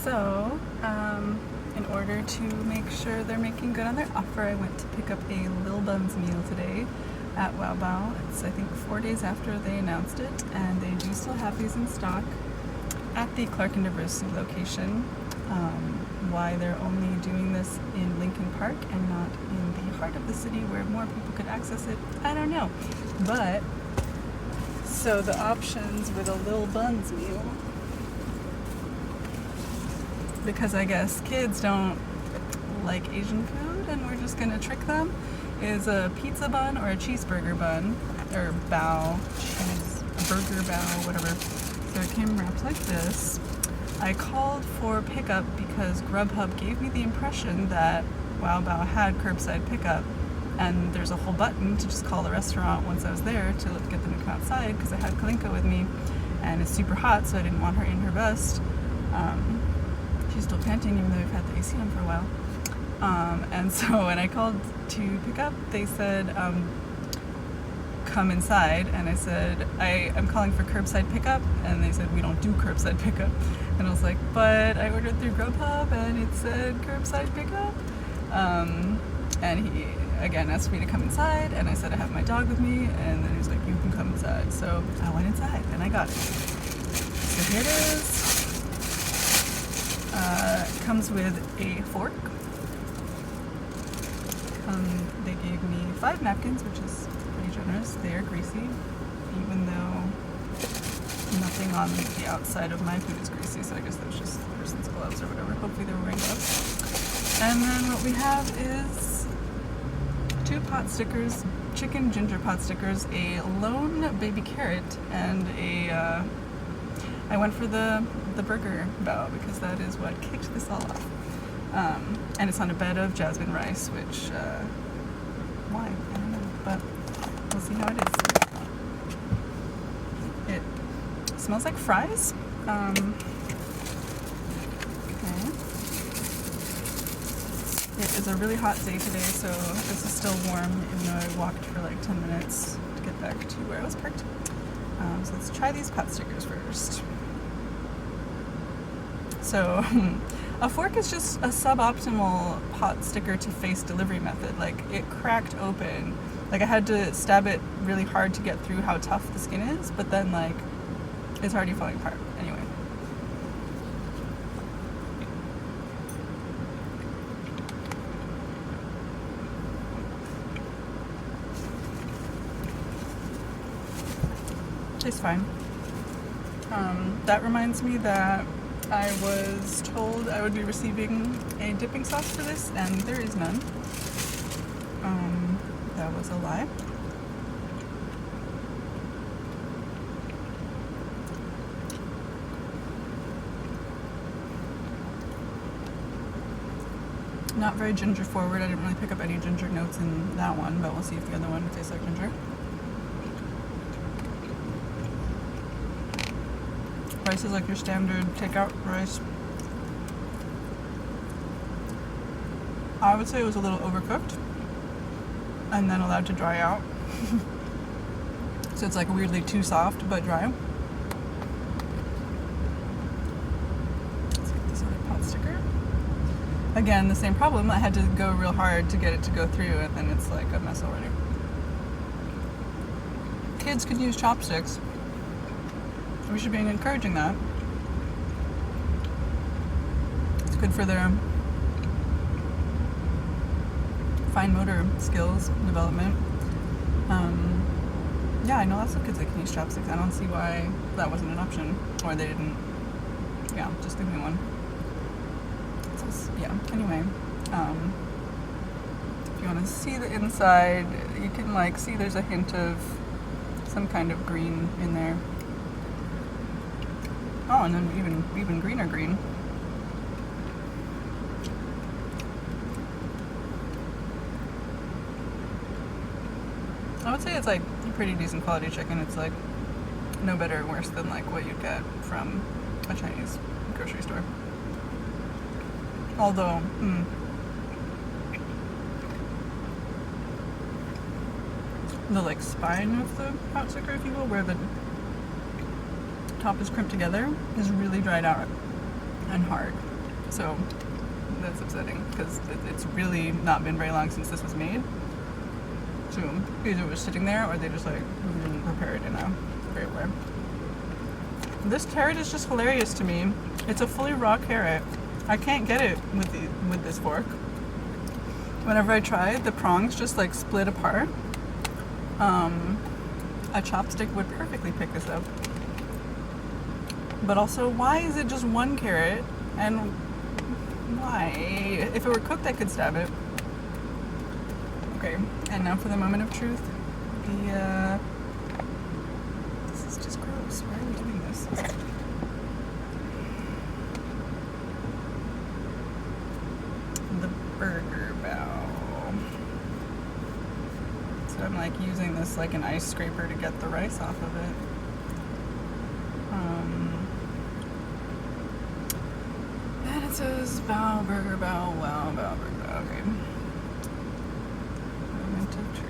So, in order to make sure they're making good on their offer, I went to pick up a Lil Buns meal today at Wow Bao. It's, I think, 4 days after they announced it, and they do still have these in stock at the Clark University location. Why they're only doing this in Lincoln Park and not in the heart of the city where more people could access it, I don't know. But, so the options with a Lil Buns meal, because I guess kids don't like Asian food and we're just gonna trick them, is a pizza bun or a cheeseburger bun, or bao, cheeseburger bao, whatever. So it came wrapped like this. I called for pickup because Grubhub gave me the impression that Wow Bao had curbside pickup, and there's a whole button to just call the restaurant once I was there to get them to come outside, because I had Kalinka with me and it's super hot, so I didn't want her in her vest. She's still panting even though we've had the AC on for a while. And so when I called to pick up, they said, come inside, and I said, I'm calling for curbside pickup, and they said, we don't do curbside pickup. And I was like, but I ordered through Grubhub and it said curbside pickup. And he again asked me to come inside, and I said I have my dog with me, and then he was like, you can come inside. So I went inside and I got it. So here it is. It comes with a fork. They gave me 5 napkins, which is pretty generous. They are greasy, even though nothing on the outside of my food is greasy, so I guess that was just the person's gloves or whatever. Hopefully they were wearing gloves. And then what we have is 2 pot stickers, chicken ginger pot stickers, a lone baby carrot, and a I went for the burger bao because that is what kicked this all off. And it's on a bed of jasmine rice, which, why? I don't know, but we'll see how it is. It smells like fries. Okay. It is a really hot day today, so this is still warm, even though I walked for like 10 minutes to get back to where I was parked. So let's try these pot stickers first. So, a fork is just a suboptimal pot sticker to face delivery method. Like, it cracked open. Like, I had to stab it really hard to get through how tough the skin is, but then, like, it's already falling apart. Anyway. Tastes fine. That reminds me that I was told I would be receiving a dipping sauce for this, and there is none. That was a lie. Not very ginger forward. I didn't really pick up any ginger notes in that one, but we'll see if the other one tastes like ginger. Rice is like your standard takeout rice. I would say it was a little overcooked and then allowed to dry out. So it's like weirdly too soft but dry. Let's get this other pot sticker. Again, the same problem. I had to go real hard to get it to go through, and then it's like a mess already. Kids could use chopsticks. We should be encouraging that. It's good for their fine motor skills development. Yeah, I know lots of kids that can use chopsticks. I don't see why that wasn't an option, or they didn't. Yeah, just give me one. So, yeah. Anyway, if you want to see the inside, you can like see there's a hint of some kind of green in there. Oh, and then even greener green. I would say it's like pretty decent quality chicken. It's like no better or worse than like what you'd get from a Chinese grocery store. Although, the like spine of the pot sticker, if you will, where the top is crimped together, is really dried out and hard. So that's upsetting because it's really not been very long since this was made. So either it was sitting there or they just like didn't prepare it in a great way. This carrot is just hilarious to me. It's a fully raw carrot. I can't get it with this fork. Whenever I try, the prongs just like split apart. A chopstick would perfectly pick this up. But also, why is it just one carrot? And why? If it were cooked, I could stab it. Okay, and now for the moment of truth. This is just gross. Why are we doing this? The burger bow. So I'm like using this like an ice scraper to get the rice off of it. And it says bow, burger bow, wow, bow, burger bow. Okay. Moment of truth.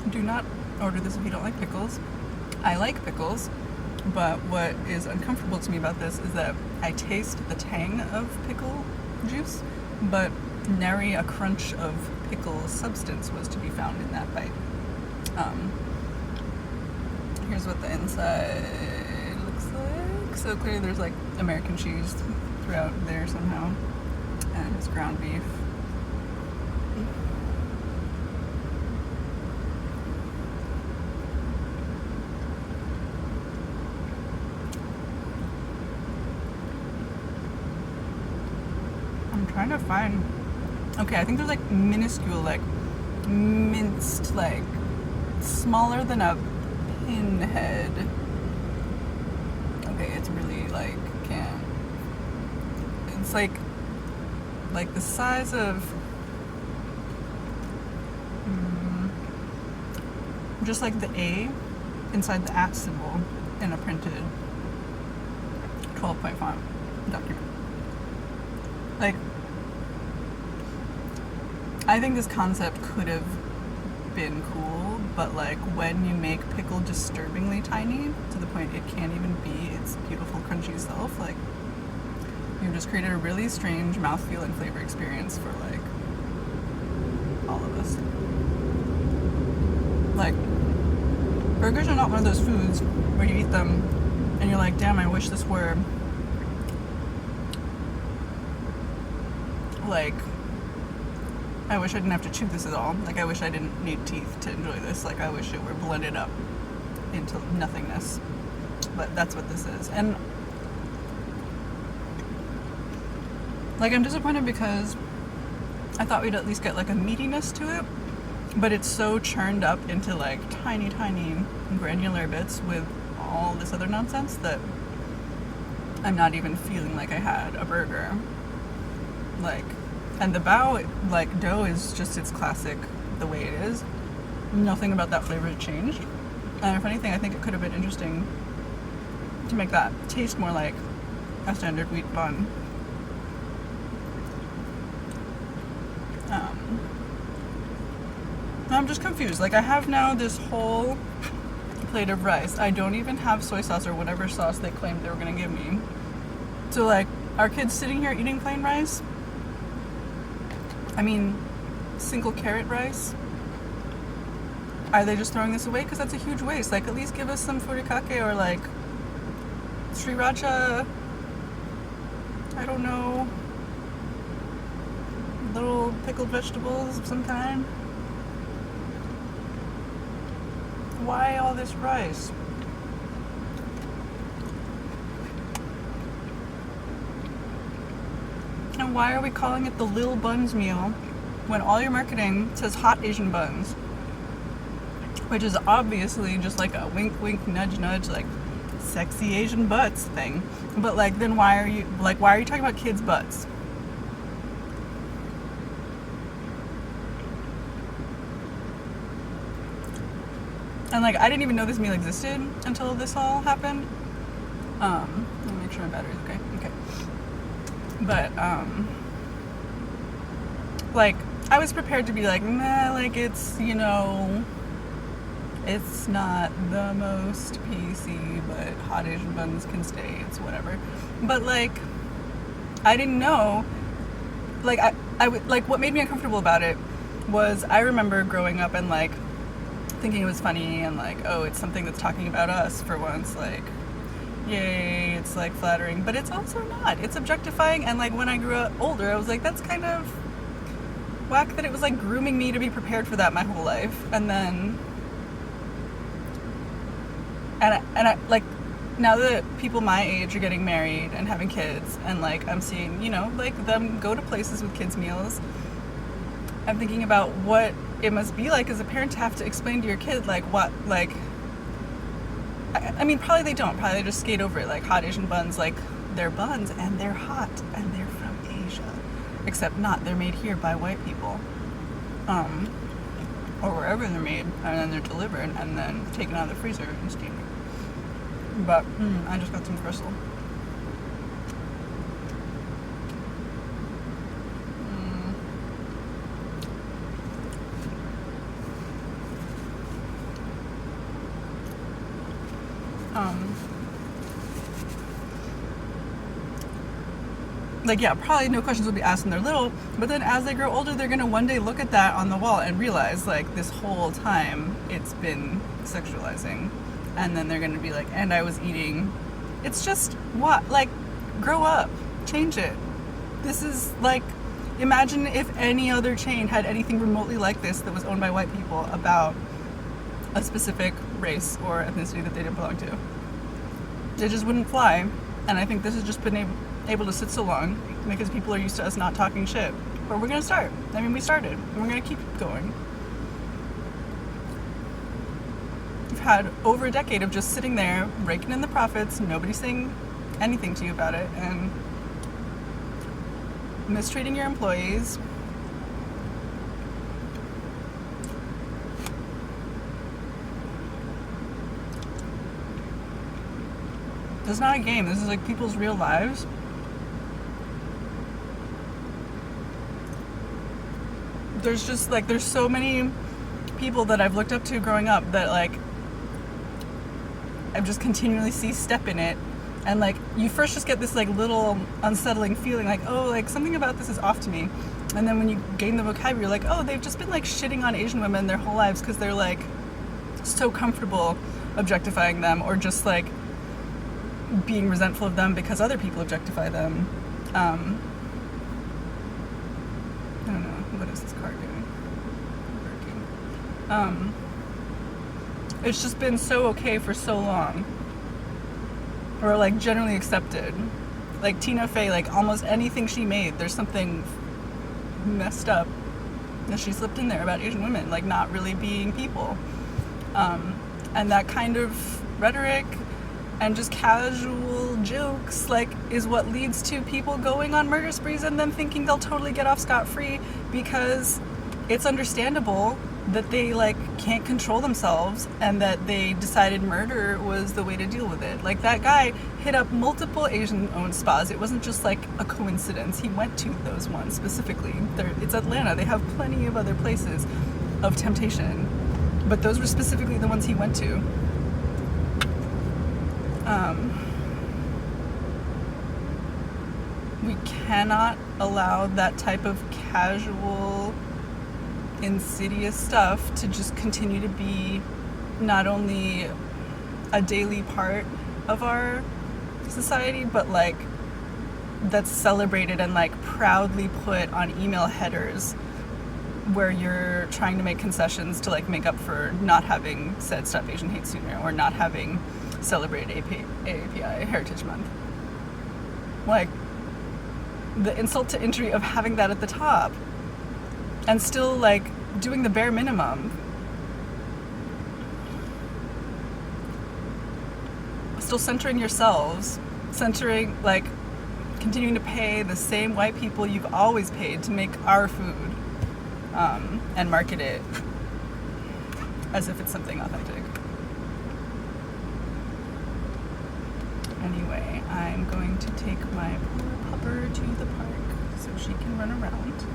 Do not order this if you don't like pickles. I like pickles, but what is uncomfortable to me about this is that I taste the tang of pickle juice, but nary a crunch of pickle substance was to be found in that bite. Here's what the inside looks like. So clearly there's like American cheese throughout there somehow, and it's ground beef. Trying to find. Okay, I think there's like minuscule, like minced, like smaller than a pinhead. Okay, it's really like can't. It's like the size of just like the A inside the @ symbol in a printed 12-point font document. Like, I think this concept could have been cool, but like when you make pickle disturbingly tiny to the point it can't even be its beautiful crunchy self, like you've just created a really strange mouthfeel and flavor experience for like all of us. Like, burgers are not one of those foods where you eat them and you're like, damn, I wish this were like, I wish I didn't have to chew this at all. Like, I wish I didn't need teeth to enjoy this. Like, I wish it were blended up into nothingness. But that's what this is. And like, I'm disappointed because I thought we'd at least get like a meatiness to it, but it's so churned up into like tiny granular bits with all this other nonsense that I'm not even feeling like I had a burger. Like, and the bao, like, dough is just its classic, the way it is. Nothing about that flavor has changed. And if anything, I think it could have been interesting to make that taste more like a standard wheat bun. I'm just confused. Like, I have now this whole plate of rice. I don't even have soy sauce or whatever sauce they claimed they were going to give me. So, like, are kids sitting here eating plain rice? I mean, single carrot rice? Are they just throwing this away? Because that's a huge waste. Like, at least give us some furikake or, like, sriracha. I don't know. Little pickled vegetables of some kind. Why all this rice? And why are we calling it the Lil Buns meal when all your marketing says hot Asian buns? Which is obviously just like a wink wink nudge nudge, like sexy Asian butts thing. But like, then why are you talking about kids' butts? And like, I didn't even know this meal existed until this all happened. Let me make sure my battery's okay. Okay. But, like, I was prepared to be like, nah, like, it's, you know, it's not the most PC, but hot Asian buns can stay, it's whatever. But, like, I didn't know, like, like, what made me uncomfortable about it was I remember growing up and, like, thinking it was funny and, like, oh, it's something that's talking about us for once, like, yay, it's, like, flattering. But it's also not. It's objectifying, and, like, when I grew up older, I was like, that's kind of whack that it was, like, grooming me to be prepared for that my whole life. And then, and I like, now that people my age are getting married and having kids, and, like, I'm seeing, you know, like, them go to places with kids' meals, I'm thinking about what it must be like as a parent to have to explain to your kid, like, what, like, I mean, probably they don't. Probably they just skate over it, like, hot Asian buns, like, they're buns, and they're hot, and they're from Asia. Except not, they're made here by white people. Or wherever they're made, and then they're delivered, and then taken out of the freezer and steamed. But, I just got some crystal. Like, yeah, probably no questions will be asked when they're little, but then as they grow older, they're gonna one day look at that on the wall and realize, like, this whole time it's been sexualizing. And then they're gonna be like, and I was eating. It's just, what? Like, grow up. Change it. This is, like, imagine if any other chain had anything remotely like this that was owned by white people about a specific race or ethnicity that they didn't belong to. It just wouldn't fly. And I think this has just been able to sit so long because people are used to us not talking shit. But we're gonna start. I mean, we started, and we're gonna keep going. We've had over a decade of just sitting there, raking in the profits, nobody saying anything to you about it, and mistreating your employees. This is not a game. This is, like, people's real lives. There's just, like, there's so many people that I've looked up to growing up that, like, I just continually see step in it. And, like, you first just get this, like, little unsettling feeling, like, oh, like, something about this is off to me. And then when you gain the vocabulary, you're like, oh, they've just been, like, shitting on Asian women their whole lives because they're, like, so comfortable objectifying them, or just, like, being resentful of them because other people objectify them. I don't know, what is this car doing? Working. It's just been so okay for so long, or, like, generally accepted. Like, Tina Fey, like, almost anything she made, there's something messed up that she slipped in there about Asian women, like, not really being people. And that kind of rhetoric and just casual jokes, like, is what leads to people going on murder sprees and then thinking they'll totally get off scot-free because it's understandable that they, like, can't control themselves and that they decided murder was the way to deal with it. Like, that guy hit up multiple Asian-owned spas. It wasn't just, like, a coincidence. He went to those ones specifically. It's Atlanta. They have plenty of other places of temptation, but those were specifically the ones he went to. We cannot allow that type of casual, insidious stuff to just continue to be not only a daily part of our society, but, like, that's celebrated and, like, proudly put on email headers where you're trying to make concessions to, like, make up for not having said Stop Asian Hate sooner, or not having celebrated AAPI Heritage Month. Like, the insult to injury of having that at the top and still, like, doing the bare minimum. Still centering yourselves, centering, like, continuing to pay the same white people you've always paid to make our food, and market it as if it's something authentic. anyway, I'm going to take my poor pupper to the park so she can run around.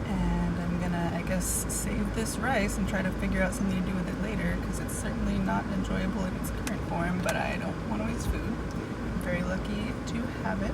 And I'm gonna, I guess, save this rice and try to figure out something to do with it later, because it's certainly not enjoyable in its current form, but I don't want to waste food. I'm very lucky to have it.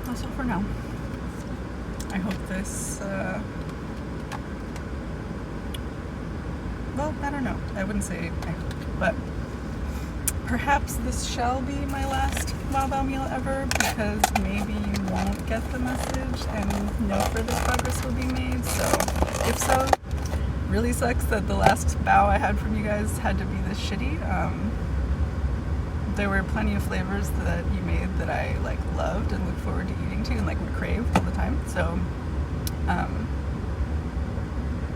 That's all for now. I hope this, well, I don't know. I wouldn't say I hope, but perhaps this shall be my last Wow Bao meal ever, because maybe you won't get the message and no further progress will be made. So if so, really sucks that the last bao I had from you guys had to be this shitty. There were plenty of flavors that you made that I like loved and looked forward to eating to and like would crave all the time. So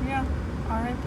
yeah, RIP.